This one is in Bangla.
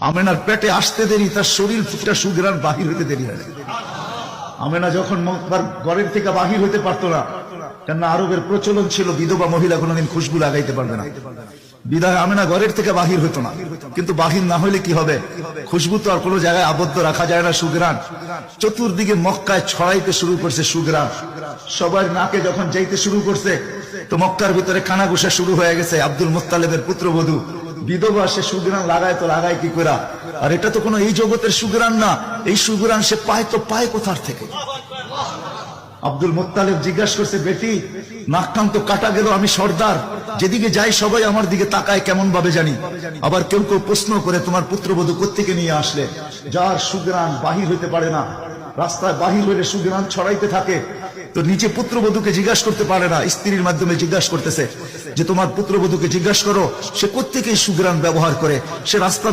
আমেনার পেটে আসতে দেরি, তার শরীর ফুটা সুগ্রাণ বাহির হইতে দেরি হয়। আমেনা যখন মক্কার ঘরের থেকে বাহির হইতে পারতো না, কেননা আরবের প্রচলন ছিল বিধবা মহিলা কোনোদিন খুশবু লাগাইতে পারবে না, বিদায় আমেনা ঘরের থেকে বাহির হইতো না। কিন্তু বাহির না হইলে কি হবে, খুশবু তো আর কোনো জায়গায় আবদ্ধ রাখা যায় না। সুগ্রাণ চতুর্দিকে মক্কায় ছড়াইতে শুরু করছে সুগ্রাণ। সবার নাকে যখন যাইতে শুরু করছে, তো মক্কার ভিতরে কানাঘুষা শুরু হয়ে গেছে। আব্দুল মুত্তালিবের পুত্রবধূ বিধবা, সে সুগ্রাণ লাগায় তো লাগায় কি করে? আর এটা তো কোনো এই জগতের সুগ্রাণ না, এই সুগ্রাণ সে পায় তো পায় কোথার থেকে? আব্দুল মুত্তালিব জিজ্ঞাসা করছে, বেটি নাক কান তো কাটা গেল, আমি সর্দার, যেদিকে যাই সবাই আমার দিকে তাকায় কেমন ভাবে জানি। আবার কেউ কেউ প্রশ্ন করে, তোমার পুত্রবধূ কোত্থেকে নিয়ে আসলে? যার সুগ্রাণ বাহির হইতে পারে না, রাস্তায় বাহির হইলে সুগ্রাণ ছড়াইতে থাকে, তো নিচে পুত্রবধূকে জিজ্ঞাসা করতে পারে না, স্ত্রীর মাধ্যমে জিজ্ঞাসা করতেছে যে তোমার পুত্রবধূকে জিজ্ঞাসা করো সে কোত্থেকে সুগ্রাণ ব্যবহার করে, সে রাস্তা